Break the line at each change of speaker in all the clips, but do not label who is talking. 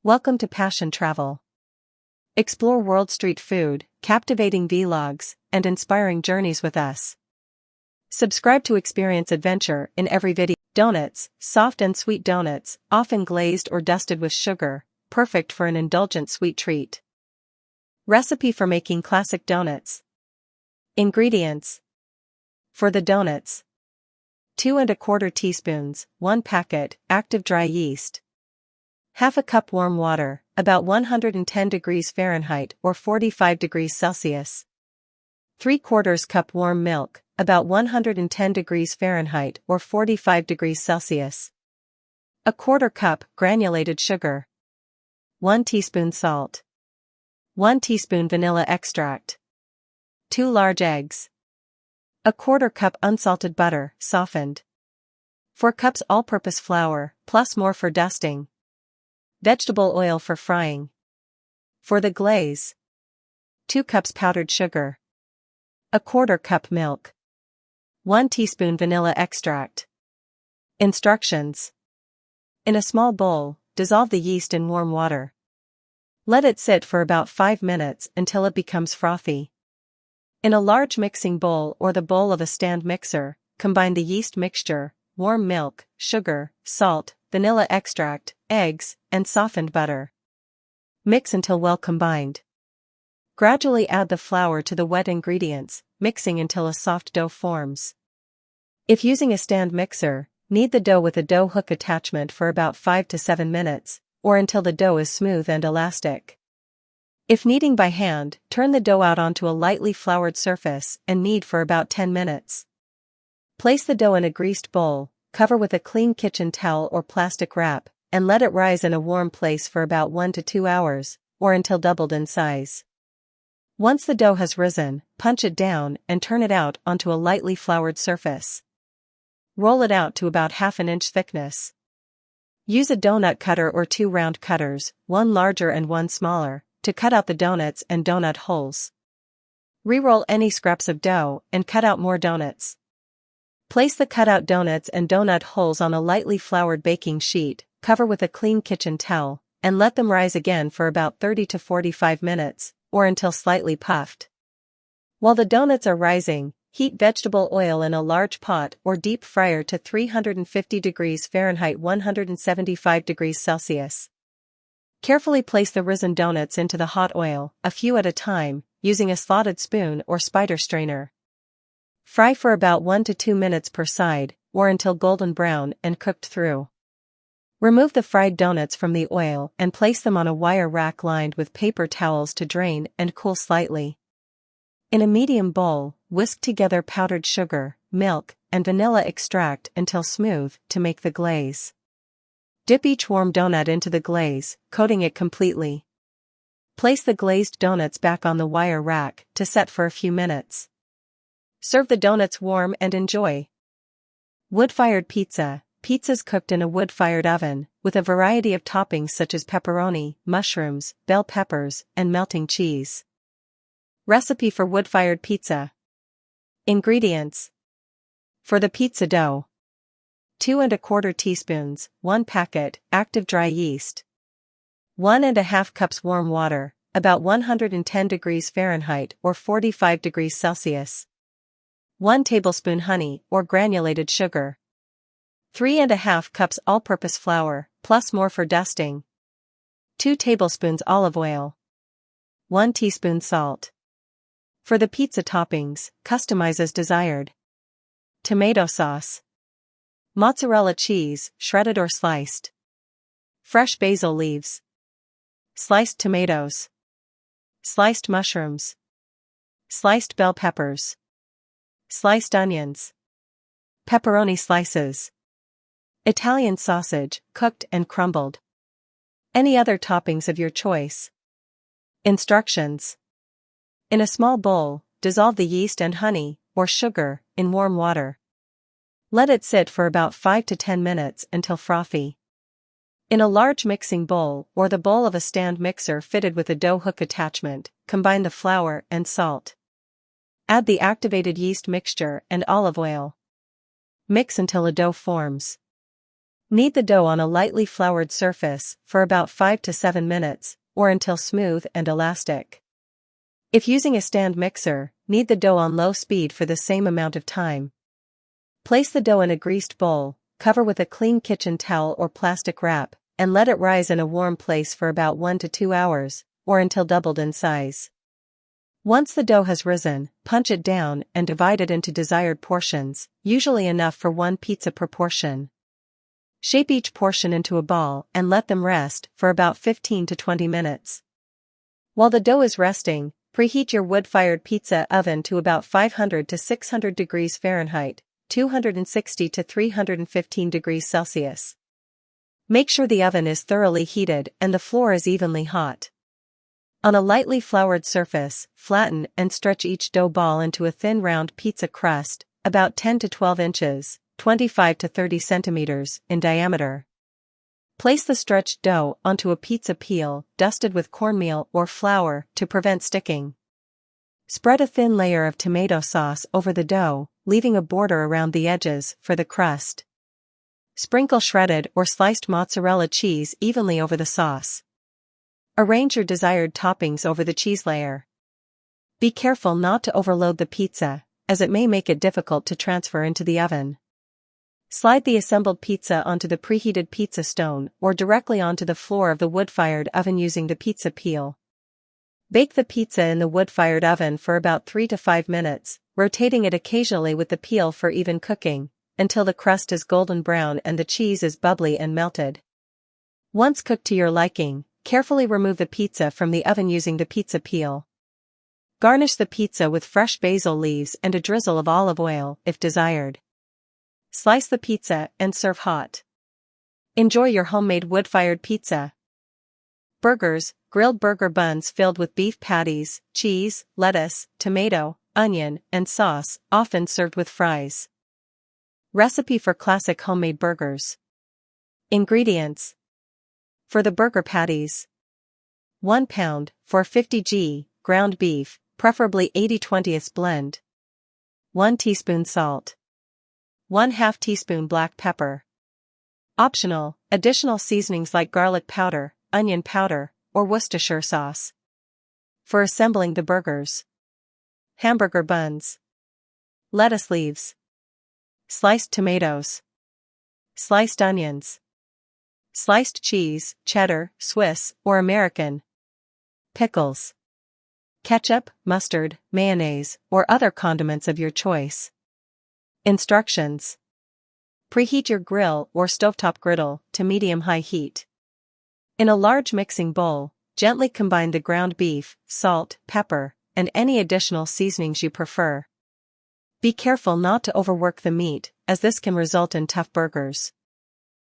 Welcome to Passion Travel. Explore world street food, captivating vlogs, and inspiring journeys with us. Subscribe to experience adventure in every video. Doughnuts, soft and sweet doughnuts, often glazed or dusted with sugar, perfect for an indulgent sweet treat. Recipe for making classic doughnuts. Ingredients. For the doughnuts: 2 1/4 teaspoons, 1 packet, active dry yeast. Half a cup warm water, about 110 degrees Fahrenheit or 45 degrees Celsius. 3/4 cup warm milk, about 110 degrees Fahrenheit or 45 degrees Celsius. 1/4 cup granulated sugar. 1 teaspoon salt. 1 teaspoon vanilla extract. 2 large eggs. 1/4 cup unsalted butter, softened. 4 cups all-purpose flour, plus more for dusting. Vegetable oil for frying. For the glaze: 2 cups powdered sugar. 1/4 cup milk. 1 teaspoon vanilla extract. Instructions. In a small bowl, dissolve the yeast in warm water. Let it sit for about 5 minutes until it becomes frothy. In a large mixing bowl or the bowl of a stand mixer, combine the yeast mixture, warm milk, sugar, salt, vanilla extract, eggs, and softened butter. Mix until well combined. Gradually add the flour to the wet ingredients, mixing until a soft dough forms. If using a stand mixer, knead the dough with a dough hook attachment for about 5 to 7 minutes, or until the dough is smooth and elastic. If kneading by hand, turn the dough out onto a lightly floured surface and knead for about 10 minutes. Place the dough in a greased bowl, cover with a clean kitchen towel or plastic wrap, and let it rise in a warm place for about 1 to 2 hours, or until doubled in size. Once the dough has risen, punch it down and turn it out onto a lightly floured surface. Roll it out to about 1/2 inch thickness. Use a donut cutter or 2 round cutters, one larger and one smaller, to cut out the donuts and donut holes. Re-roll any scraps of dough and cut out more donuts. Place the cut-out donuts and donut holes on a lightly floured baking sheet, cover with a clean kitchen towel, and let them rise again for about 30 to 45 minutes, or until slightly puffed. While the donuts are rising, heat vegetable oil in a large pot or deep fryer to 350 degrees Fahrenheit 175 degrees Celsius. Carefully place the risen donuts into the hot oil, a few at a time, using a slotted spoon or spider strainer. Fry for about 1 to 2 minutes per side, or until golden brown and cooked through. Remove the fried donuts from the oil and place them on a wire rack lined with paper towels to drain and cool slightly. In a medium bowl, whisk together powdered sugar, milk, and vanilla extract until smooth to make the glaze. Dip each warm donut into the glaze, coating it completely. Place the glazed donuts back on the wire rack to set for a few minutes. Serve the donuts warm and enjoy. Wood-fired pizza. Pizzas cooked in a wood-fired oven, with a variety of toppings such as pepperoni, mushrooms, bell peppers, and melting cheese. Recipe for wood-fired pizza. Ingredients. For the pizza dough: 2 1/4 teaspoons, 1 packet, active dry yeast. 1 1/2 cups warm water, about 110 degrees Fahrenheit or 45 degrees Celsius. 1 tablespoon honey or granulated sugar. 3 1/2 cups all-purpose flour, plus more for dusting. 2 tablespoons olive oil. 1 teaspoon salt. For the pizza toppings, customize as desired. Tomato sauce. Mozzarella cheese, shredded or sliced. Fresh basil leaves. Sliced tomatoes. Sliced mushrooms. Sliced bell peppers. Sliced onions. Pepperoni slices. Italian sausage, cooked and crumbled. Any other toppings of your choice. Instructions. In a small bowl, dissolve the yeast and honey, or sugar, in warm water. Let it sit for about 5 to 10 minutes until frothy. In a large mixing bowl or the bowl of a stand mixer fitted with a dough hook attachment, combine the flour and salt. Add the activated yeast mixture and olive oil. Mix until a dough forms. Knead the dough on a lightly floured surface for about 5 to 7 minutes, or until smooth and elastic. If using a stand mixer, knead the dough on low speed for the same amount of time. Place the dough in a greased bowl, cover with a clean kitchen towel or plastic wrap, and let it rise in a warm place for about 1 to 2 hours, or until doubled in size. Once the dough has risen, punch it down and divide it into desired portions, usually enough for 1 pizza per portion. Shape each portion into a ball and let them rest for about 15 to 20 minutes. While the dough is resting, preheat your wood-fired pizza oven to about 500 to 600 degrees Fahrenheit, 260 to 315 degrees Celsius. Make sure the oven is thoroughly heated and the floor is evenly hot. On a lightly floured surface, flatten and stretch each dough ball into a thin round pizza crust, about 10 to 12 inches, 25 to 30 centimeters, in diameter. Place the stretched dough onto a pizza peel, dusted with cornmeal or flour to prevent sticking. Spread a thin layer of tomato sauce over the dough, leaving a border around the edges for the crust. Sprinkle shredded or sliced mozzarella cheese evenly over the sauce. Arrange your desired toppings over the cheese layer. Be careful not to overload the pizza, as it may make it difficult to transfer into the oven. Slide the assembled pizza onto the preheated pizza stone or directly onto the floor of the wood-fired oven using the pizza peel. Bake the pizza in the wood-fired oven for about 3 to 5 minutes, rotating it occasionally with the peel for even cooking, until the crust is golden brown and the cheese is bubbly and melted. Once cooked to your liking, carefully remove the pizza from the oven using the pizza peel. Garnish the pizza with fresh basil leaves and a drizzle of olive oil, if desired. Slice the pizza and serve hot. Enjoy your homemade wood-fired pizza. Burgers, grilled burger buns filled with beef patties, cheese, lettuce, tomato, onion, and sauce, often served with fries. Recipe for classic homemade burgers. Ingredients. For the burger patties: 1 pound, 450 g, ground beef, preferably 80/20 blend. 1 teaspoon salt. 1/2 teaspoon black pepper. Optional, additional seasonings like garlic powder, onion powder, or Worcestershire sauce. For assembling the burgers: hamburger buns, lettuce leaves, sliced tomatoes, sliced onions, sliced cheese, cheddar, Swiss, or American, pickles, ketchup, mustard, mayonnaise, or other condiments of your choice. Instructions. Preheat your grill or stovetop griddle to medium-high heat. In a large mixing bowl, gently combine the ground beef, salt, pepper, and any additional seasonings you prefer. Be careful not to overwork the meat, as this can result in tough burgers.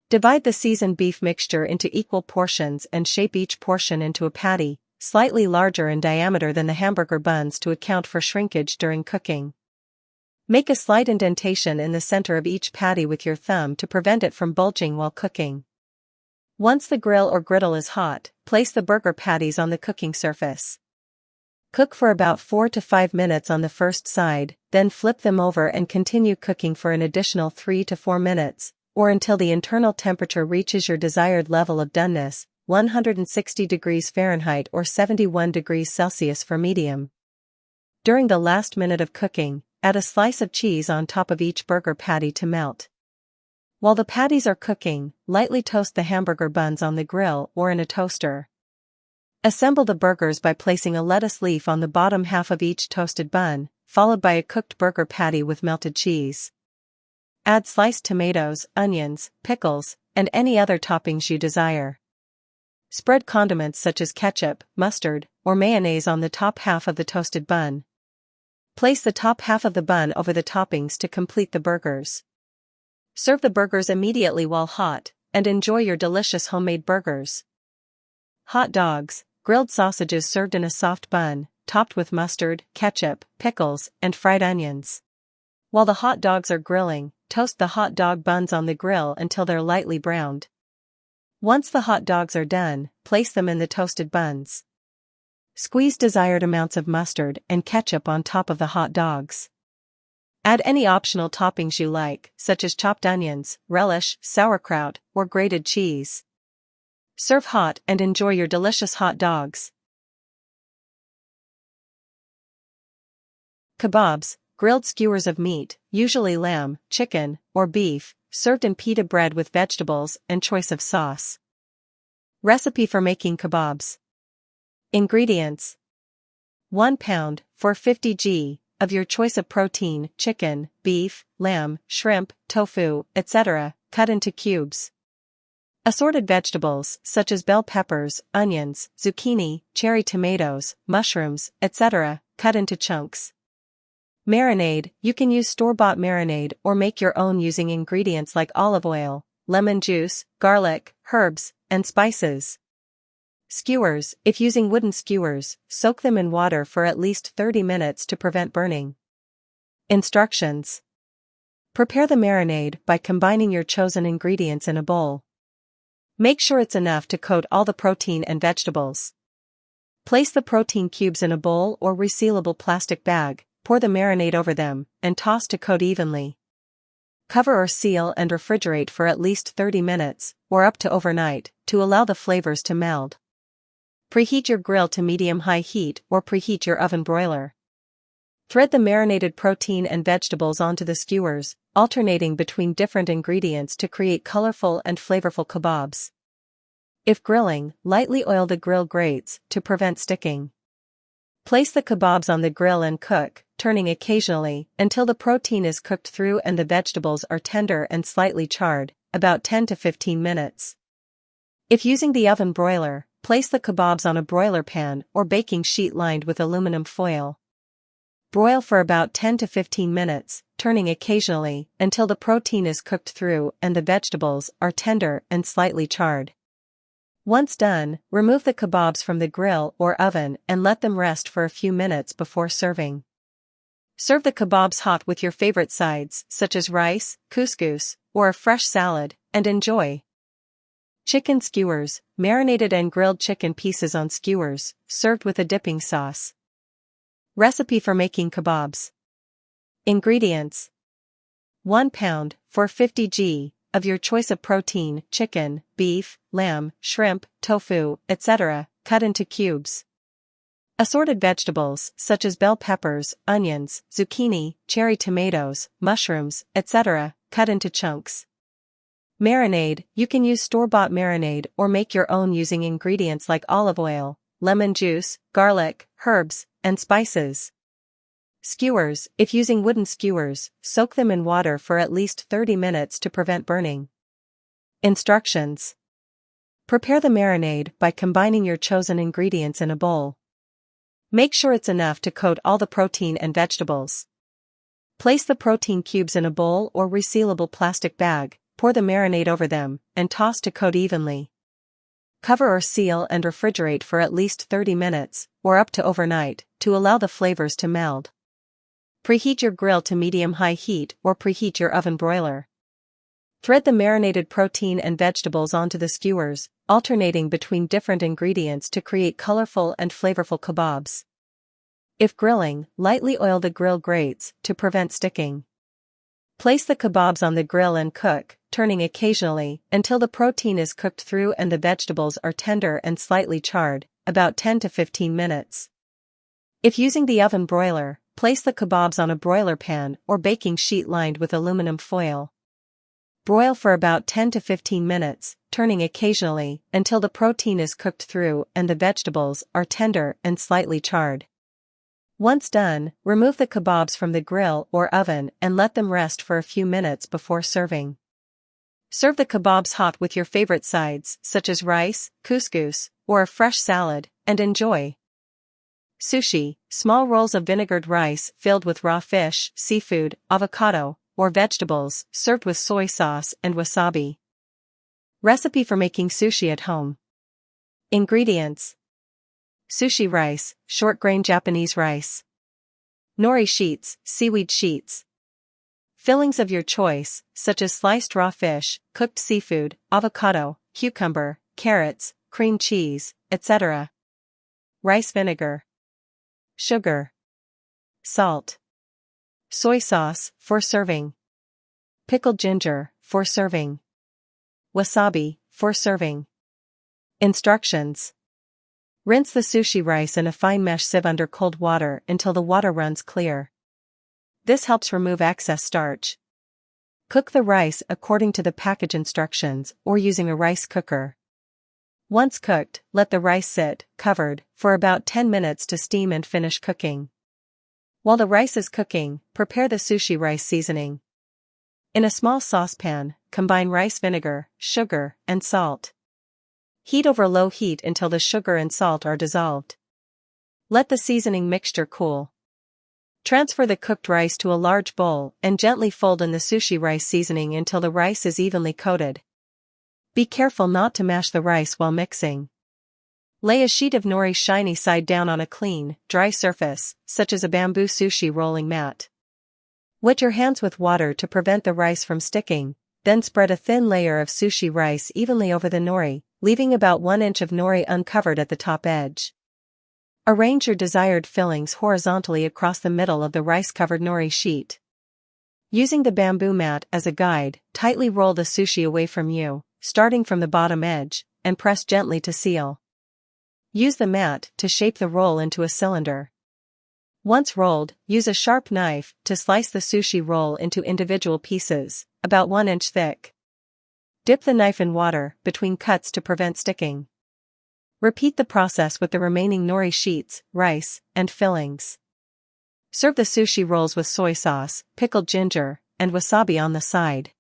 Divide the seasoned beef mixture into equal portions and shape each portion into a patty, slightly larger in diameter than the hamburger buns to account for shrinkage during cooking. Make a slight indentation in the center of each patty with your thumb to prevent it from bulging while cooking. Once the grill or griddle is hot, place the burger patties on the cooking surface. Cook for about 4 to 5 minutes on the first side, then flip them over and continue cooking for an additional 3 to 4 minutes, or until the internal temperature reaches your desired level of doneness, 160 degrees Fahrenheit or 71 degrees Celsius for medium. During the last minute of cooking, add a slice of cheese on top of each burger patty to melt. While the patties are cooking, lightly toast the hamburger buns on the grill or in a toaster. Assemble the burgers by placing a lettuce leaf on the bottom half of each toasted bun, followed by a cooked burger patty with melted cheese. Add sliced tomatoes, onions, pickles, and any other toppings you desire. Spread condiments such as ketchup, mustard, or mayonnaise on the top half of the toasted bun. Place the top half of the bun over the toppings to complete the burgers. Serve the burgers immediately while hot, and enjoy your delicious homemade burgers. Hot dogs, grilled sausages served in a soft bun, topped with mustard, ketchup, pickles, and fried onions. While the hot dogs are grilling, toast the hot dog buns on the grill until they're lightly browned. Once the hot dogs are done, place them in the toasted buns. Squeeze desired amounts of mustard and ketchup on top of the hot dogs. Add any optional toppings you like, such as chopped onions, relish, sauerkraut, or grated cheese. Serve hot and enjoy your delicious hot dogs. Kebabs, grilled skewers of meat, usually lamb, chicken, or beef, served in pita bread with vegetables and choice of sauce. Recipe for making kebabs. Ingredients: 1 pound, 450 g, of your choice of protein, chicken, beef, lamb, shrimp, tofu, etc., cut into cubes. Assorted vegetables, such as bell peppers, onions, zucchini, cherry tomatoes, mushrooms, etc., cut into chunks. Marinade: you can use store-bought marinade or make your own using ingredients like olive oil, lemon juice, garlic, herbs, and spices. Skewers: if using wooden skewers, soak them in water for at least 30 minutes to prevent burning. Instructions: prepare the marinade by combining your chosen ingredients in a bowl. Make sure it's enough to coat all the protein and vegetables. Place the protein cubes in a bowl or resealable plastic bag, pour the marinade over them, and toss to coat evenly. Cover or seal and refrigerate for at least 30 minutes, or up to overnight, to allow the flavors to meld. Preheat your grill to medium-high heat or preheat your oven broiler. Thread the marinated protein and vegetables onto the skewers, alternating between different ingredients to create colorful and flavorful kebabs. If grilling, lightly oil the grill grates to prevent sticking. Place the kebabs on the grill and cook, turning occasionally, until the protein is cooked through and the vegetables are tender and slightly charred, about 10 to 15 minutes. If using the oven broiler, place the kebabs on a broiler pan or baking sheet lined with aluminum foil. Broil for about 10 to 15 minutes, turning occasionally, until the protein is cooked through and the vegetables are tender and slightly charred. Once done, remove the kebabs from the grill or oven and let them rest for a few minutes before serving. Serve the kebabs hot with your favorite sides, such as rice, couscous, or a fresh salad, and enjoy. Chicken skewers, marinated and grilled chicken pieces on skewers, served with a dipping sauce. Recipe for making kebabs. Ingredients: 1 pound, 450 g, of your choice of protein, chicken, beef, lamb, shrimp, tofu, etc., cut into cubes. Assorted vegetables, such as bell peppers, onions, zucchini, cherry tomatoes, mushrooms, etc., cut into chunks. Marinade: you can use store-bought marinade or make your own using ingredients like olive oil, lemon juice, garlic, herbs, and spices. Skewers: if using wooden skewers, soak them in water for at least 30 minutes to prevent burning. Instructions: prepare the marinade by combining your chosen ingredients in a bowl. Make sure it's enough to coat all the protein and vegetables. Place the protein cubes in a bowl or resealable plastic bag, pour the marinade over them, and toss to coat evenly. Cover or seal and refrigerate for at least 30 minutes, or up to overnight, to allow the flavors to meld. Preheat your grill to medium-high heat or preheat your oven broiler. Thread the marinated protein and vegetables onto the skewers, alternating between different ingredients to create colorful and flavorful kebabs. If grilling, lightly oil the grill grates to prevent sticking. Place the kebabs on the grill and cook, turning occasionally, until the protein is cooked through and the vegetables are tender and slightly charred, about 10 to 15 minutes. If using the oven broiler, place the kebabs on a broiler pan or baking sheet lined with aluminum foil. Broil for about 10 to 15 minutes, turning occasionally, until the protein is cooked through and the vegetables are tender and slightly charred. Once done, remove the kebabs from the grill or oven and let them rest for a few minutes before serving. Serve the kebabs hot with your favorite sides, such as rice, couscous, or a fresh salad, and enjoy. Sushi, small rolls of vinegared rice filled with raw fish, seafood, avocado, or vegetables, served with soy sauce and wasabi. Recipe for making sushi at home. Ingredients: sushi rice, short-grain Japanese rice. Nori sheets, seaweed sheets. Fillings of your choice, such as sliced raw fish, cooked seafood, avocado, cucumber, carrots, cream cheese, etc. Rice vinegar. Sugar. Salt. Soy sauce, for serving. Pickled ginger, for serving. Wasabi, for serving. Instructions. Rinse the sushi rice in a fine mesh sieve under cold water until the water runs clear. This helps remove excess starch. Cook the rice according to the package instructions or using a rice cooker. Once cooked, let the rice sit, covered, for about 10 minutes to steam and finish cooking. While the rice is cooking, prepare the sushi rice seasoning. In a small saucepan, combine rice vinegar, sugar, and salt. Heat over low heat until the sugar and salt are dissolved. Let the seasoning mixture cool. Transfer the cooked rice to a large bowl and gently fold in the sushi rice seasoning until the rice is evenly coated. Be careful not to mash the rice while mixing. Lay a sheet of nori shiny side down on a clean, dry surface, such as a bamboo sushi rolling mat. Wet your hands with water to prevent the rice from sticking, then spread a thin layer of sushi rice evenly over the nori, leaving about 1 inch of nori uncovered at the top edge. Arrange your desired fillings horizontally across the middle of the rice-covered nori sheet. Using the bamboo mat as a guide, tightly roll the sushi away from you, starting from the bottom edge, and press gently to seal. Use the mat to shape the roll into a cylinder. Once rolled, use a sharp knife to slice the sushi roll into individual pieces, about 1 inch thick. Dip the knife in water between cuts to prevent sticking. Repeat the process with the remaining nori sheets, rice, and fillings. Serve the sushi rolls with soy sauce, pickled ginger, and wasabi on the side.